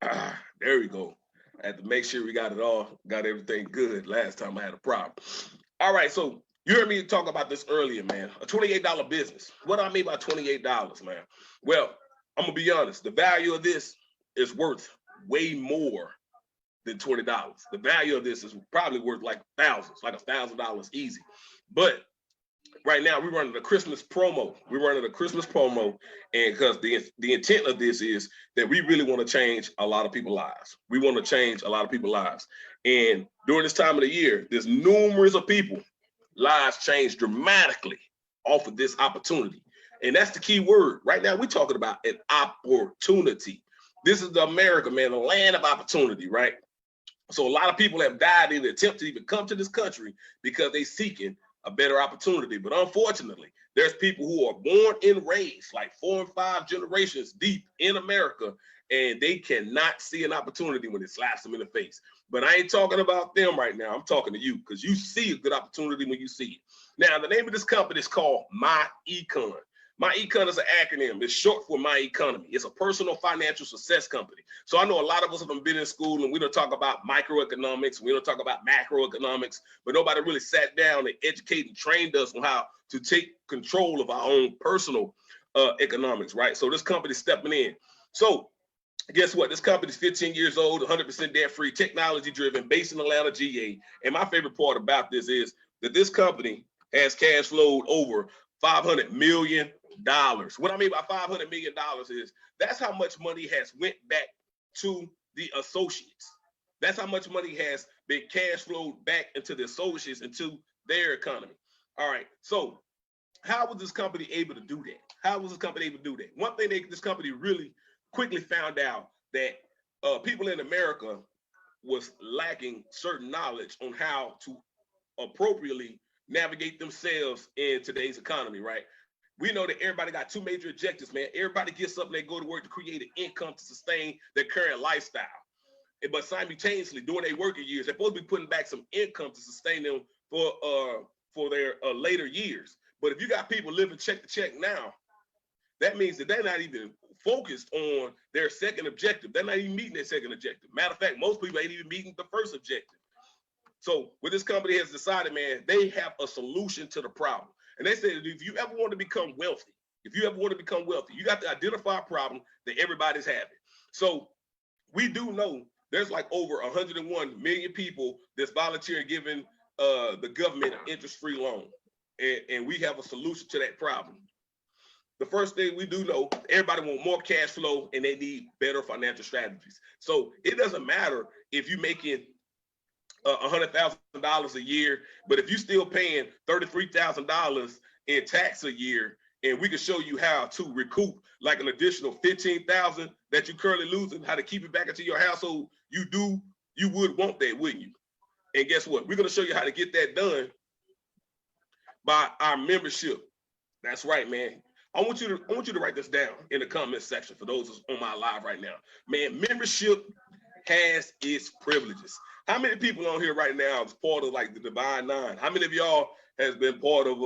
There we go. I had to make sure we got it all, got everything good. Last time I had a problem. All right, so you heard me talk about this earlier, man. A $28 business. What do I mean by $28, man? Well, I'm gonna be honest. The value of this is worth way more than $20. The value of this is probably worth like thousands, like $1,000 easy. But right now we're running a Christmas promo. We're running a Christmas promo, and because the intent of this is that we really want to change a lot of people's lives. We want to change a lot of people's lives, and during this time of the year, there's numerous of people lives change dramatically off of this opportunity, and that's the key word. Right now, we're talking about an opportunity. This is the America, man, the land of opportunity, right? So a lot of people have died in the attempt to even come to this country because they seeking a better opportunity. But unfortunately, there's people who are born and raised like 4 and 5 generations deep in America, and they cannot see an opportunity when it slaps them in the face. But I ain't talking about them right now. I'm talking to you because you see a good opportunity when you see it. Now, the name of this company is called My Econ. My Econ is an acronym. It's short for My Economy. It's a personal financial success company. So I know a lot of us have been in school and we don't talk about microeconomics. We don't talk about macroeconomics, but nobody really sat down and educated and trained us on how to take control of our own personal economics, right? So this company is stepping in. So guess what? This company is 15 years old, 100% debt-free, technology-driven, based in Atlanta, GA. And my favorite part about this is that this company has cash flowed over $500 million. What I mean by $500 million is that's how much money has went back to the associates. That's how much money has been cash flowed back into the associates, into their economy. All right. So how was this company able to do that? How was this company able to do that? One thing this company really quickly found out that people in America was lacking certain knowledge on how to appropriately navigate themselves in today's economy, right? We know that everybody got two major objectives, man. Everybody gets up and they go to work to create an income to sustain their current lifestyle. But simultaneously, during their working years, they're supposed to be putting back some income to sustain them for their later years. But if you got people living check to check now, that means that they're not even focused on their second objective. They're not even meeting their second objective. Matter of fact, most people ain't even meeting the first objective. So what this company has decided, man, they have a solution to the problem. And they said, if you ever want to become wealthy, you got to identify a problem that everybody's having. So we do know there's like over 101 million people that's volunteering giving the government an interest-free loan. And we have a solution to that problem. The first thing we do know, everybody wants more cash flow and they need better financial strategies. So it doesn't matter if you're making $100,000 a year, but if you're still paying $33,000 in tax a year, and we can show you how to recoup like an additional $15,000 that you're currently losing, how to keep it back into your household, you would want that, wouldn't you? And guess what? We're going to show you how to get that done by our membership. That's right, man. I want you to write this down in the comment section for those on my live right now. Man, membership has its privileges. How many people on here right now is part of like the Divine Nine? How many of y'all has been part of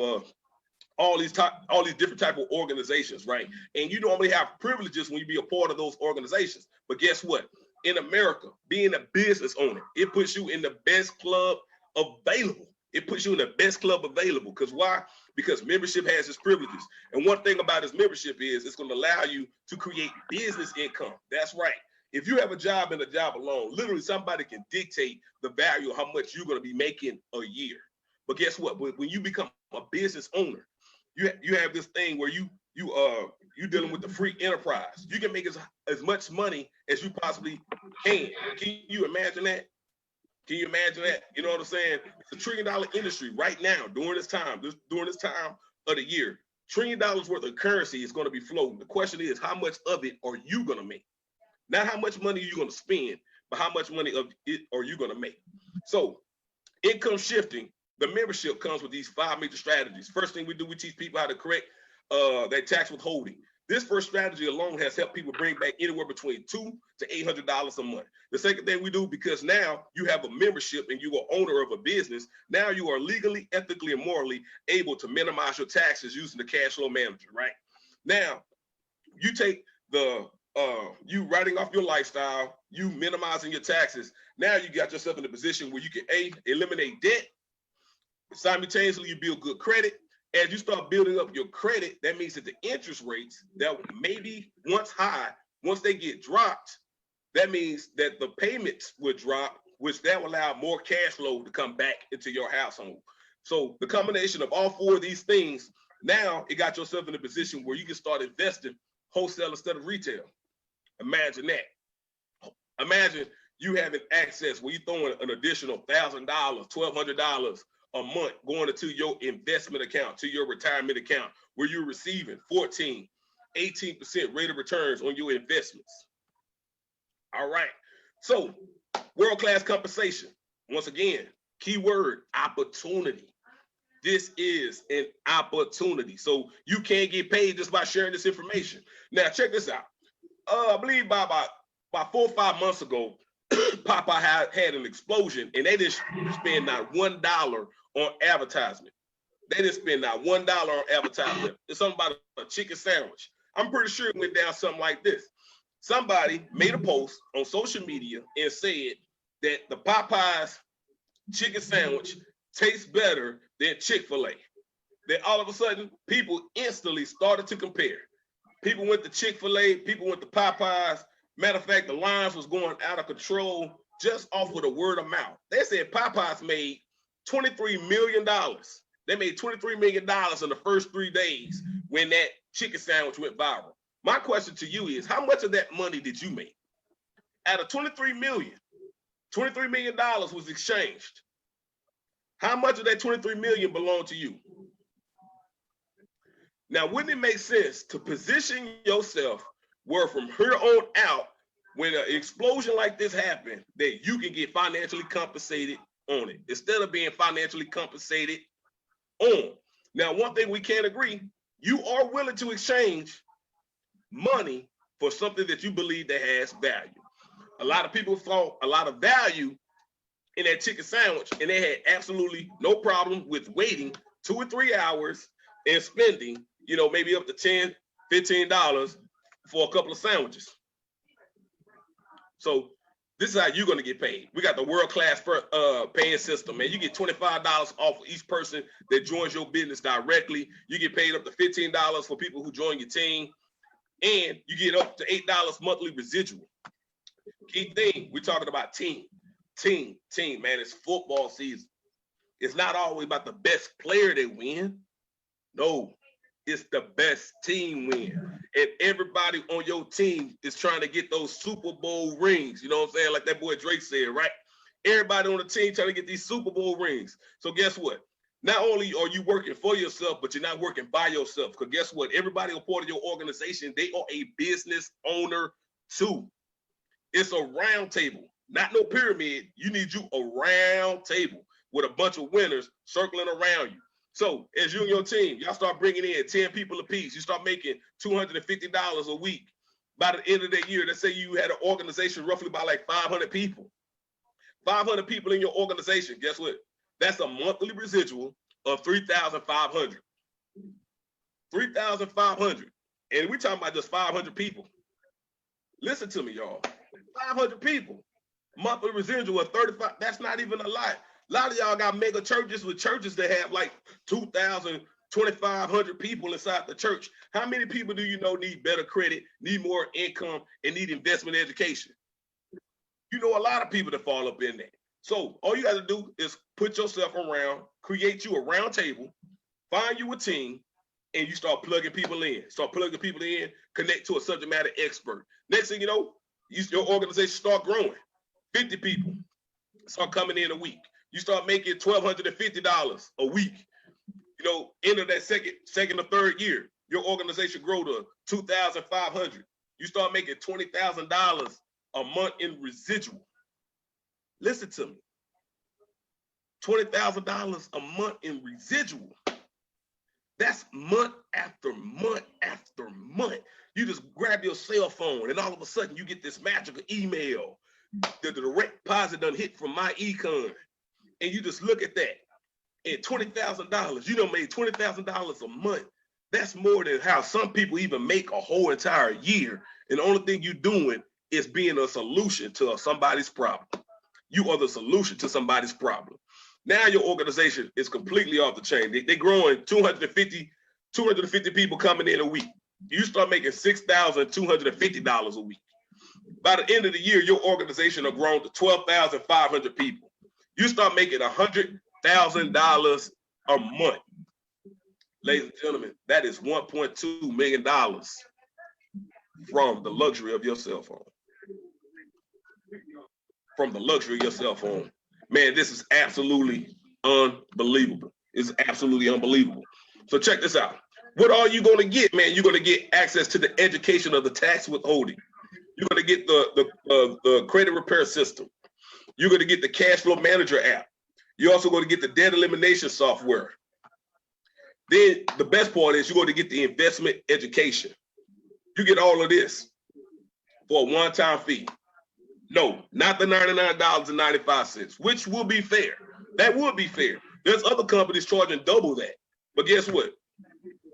all these different type of organizations, right? And you normally have privileges when you be a part of those organizations. But guess what? In America, being a business owner, it puts you in the best club available. It puts you in the best club available. Because why? Because membership has its privileges. And one thing about its membership is it's going to allow you to create business income. That's right. If you have a job and a job alone, literally somebody can dictate the value of how much you're going to be making a year. But guess what? When you become a business owner, you have this thing where you're dealing with the free enterprise. You can make as much money as you possibly can. Can you imagine that? Can you imagine that? You know what I'm saying? It's a $1 trillion industry right now during this time of the year. $1 trillion worth of currency is going to be floating. The question is, how much of it are you going to make? Not how much money you're going to spend, but how much money of it are you going to make? So income shifting, the membership comes with these 5 major strategies. First thing we do, we teach people how to correct their tax withholding. This first strategy alone has helped people bring back anywhere between $200 to $800 a month. The second thing we do, because now you have a membership and you're an owner of a business, now you are legally, ethically, and morally able to minimize your taxes using the cash flow manager, right? Now, you take you writing off your lifestyle, you minimizing your taxes. Now you got yourself in a position where you can eliminate debt. Simultaneously, you build good credit. As you start building up your credit, that means that the interest rates that maybe once high, once they get dropped, that means that the payments would drop, which that will allow more cash flow to come back into your household. So the combination of all four of these things, now it got yourself in a position where you can start investing wholesale instead of retail. Imagine that. Imagine you having access where you're throwing an additional $1,000, $1,200 a month going into your investment account, to your retirement account, where you're receiving 14, 18% rate of returns on your investments. All right. So world-class compensation. Once again, keyword, opportunity. This is an opportunity. So you can't get paid just by sharing this information. Now, check this out. I believe about 4 or 5 months ago, Popeye had an explosion, and they didn't spend not $1 on advertisement. They didn't spend not $1 on advertisement. It's something about a chicken sandwich. I'm pretty sure it went down something like this. Somebody made a post on social media and said that the Popeyes chicken sandwich tastes better than Chick-fil-A. Then all of a sudden, people instantly started to compare. People went to Chick-fil-A, people went to Popeyes. Matter of fact, the lines was going out of control just off of the word of mouth. They said Popeyes made $23 million. They made $23 million in the first 3 days when that chicken sandwich went viral. My question to you is, how much of that money did you make? Out of $23 million was exchanged. How much of that $23 million belonged to you? Now, wouldn't it make sense to position yourself where from here on out, when an explosion like this happened, that you can get financially compensated on it instead of being financially compensated on? Now, one thing we can't agree, you are willing to exchange money for something that you believe that has value. A lot of people thought a lot of value in that chicken sandwich, and they had absolutely no problem with waiting 2 or 3 hours and spending, maybe up to $10, $15 for a couple of sandwiches. So this is how you're going to get paid. We got the world-class paying system, man. You get $25 off of each person that joins your business directly. You get paid up to $15 for people who join your team, and you get up to $8 monthly residual. Key thing, we're talking about team, man. It's football season. It's not always about the best player that win. No, it's the best team win. And everybody on your team is trying to get those Super Bowl rings. You know what I'm saying? Like that boy Drake said, right? Everybody on the team trying to get these Super Bowl rings. So guess what? Not only are you working for yourself, but you're not working by yourself. Because guess what? Everybody on part of your organization, they are a business owner too. It's a round table, not no pyramid. You need you a round table with a bunch of winners circling around you. So as you and your team, y'all start bringing in 10 people apiece, you start making $250 a week. By the end of the year, let's say you had an organization roughly by like 500 people. 500 people in your organization, guess what? That's a monthly residual of $3,500. $3,500. And we're talking about just 500 people. Listen to me, y'all. 500 people. Monthly residual of 35. That's not even a lot. A lot of y'all got mega churches with churches that have like 2,000, 2,500 people inside the church. How many people do you know need better credit, need more income, and need investment education? You know a lot of people that fall up in that. So all you got to do is put yourself around, create you a round table, find you a team, and you start plugging people in. Start plugging people in, connect to a subject matter expert. Next thing you know, your organization start growing. 50 people start coming in a week. You start making $1,250 a week. End of that second or third year, your organization grow to $2,500. You start making $20,000 a month in residual. Listen to me. $20,000 a month in residual. That's month after month after month. You just grab your cell phone and all of a sudden you get this magical email. The direct deposit done hit from my econ. And you just look at that. And $20,000, you done made $20,000 a month. That's more than how some people even make a whole entire year. And the only thing you're doing is being a solution to somebody's problem. You are the solution to somebody's problem. Now your organization is completely off the chain. They're growing 250 people coming in a week. You start making $6,250 a week. By the end of the year, your organization will grown to 12,500 people. You start making $100,000 a month. Ladies and gentlemen, that is $1.2 million from the luxury of your cell phone. From the luxury of your cell phone. Man, this is absolutely unbelievable. It's absolutely unbelievable. So check this out. What are you going to get, man? You're going to get access to the education of the tax withholding. You're going to get the credit repair system. You're going to get the cash flow manager app. You're also going to get the debt elimination software. Then the best part is you're going to get the investment education. You get all of this for a one-time fee. No, not the $99.95, which will be fair. That would be fair. There's other companies charging double that. But guess what?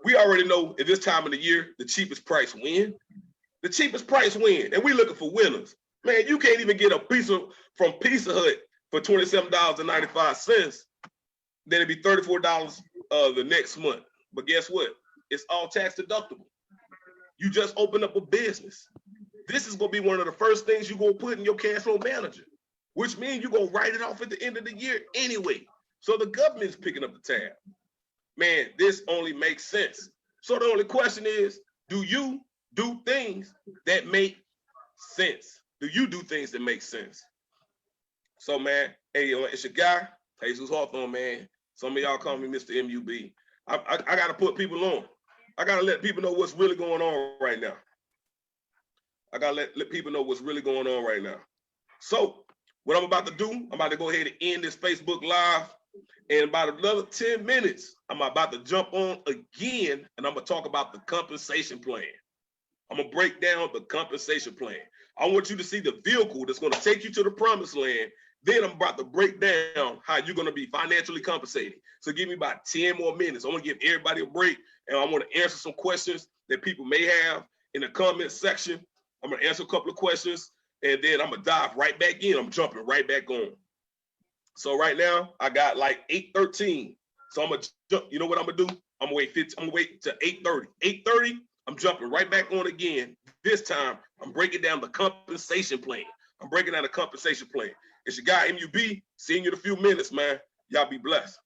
We already know at this time of the year, the cheapest price win. The cheapest price win. And we're looking for winners. Man, you can't even get a pizza from Pizza Hut for $27.95. Then it'd be $34 the next month. But guess what? It's all tax deductible. You just open up a business. This is going to be one of the first things you're going to put in your cash flow manager, which means you're going to write it off at the end of the year anyway. So the government's picking up the tab. Man, this only makes sense. So the only question is, do you do things that make sense? Do you do things that make sense? So, man, hey, it's your guy, Jesus Hawthorne, man. Some of y'all call me Mr. MUB. I got to put people on. I got to let people know what's really going on right now. I got to let people know what's really going on right now. So what I'm about to do, I'm about to go ahead and end this Facebook Live. In about another 10 minutes, I'm about to jump on again, and I'm going to talk about the compensation plan. I'm going to break down the compensation plan. I want you to see the vehicle that's going to take you to the promised land. Then I'm about to break down how you're going to be financially compensated. So give me about 10 more minutes. I want to give everybody a break, and I want to answer some questions that people may have in the comment section. I'm going to answer a couple of questions, and then I'm going to dive right back in. I'm jumping right back on. So right now, I got like 8:13. So I'm going to jump. You know what I'm going to do? I'm going to wait to 8:30. 8:30, I'm jumping right back on again. This time, I'm breaking down the compensation plan. I'm breaking down the compensation plan. It's your guy, MUB. Seeing you in a few minutes, man. Y'all be blessed.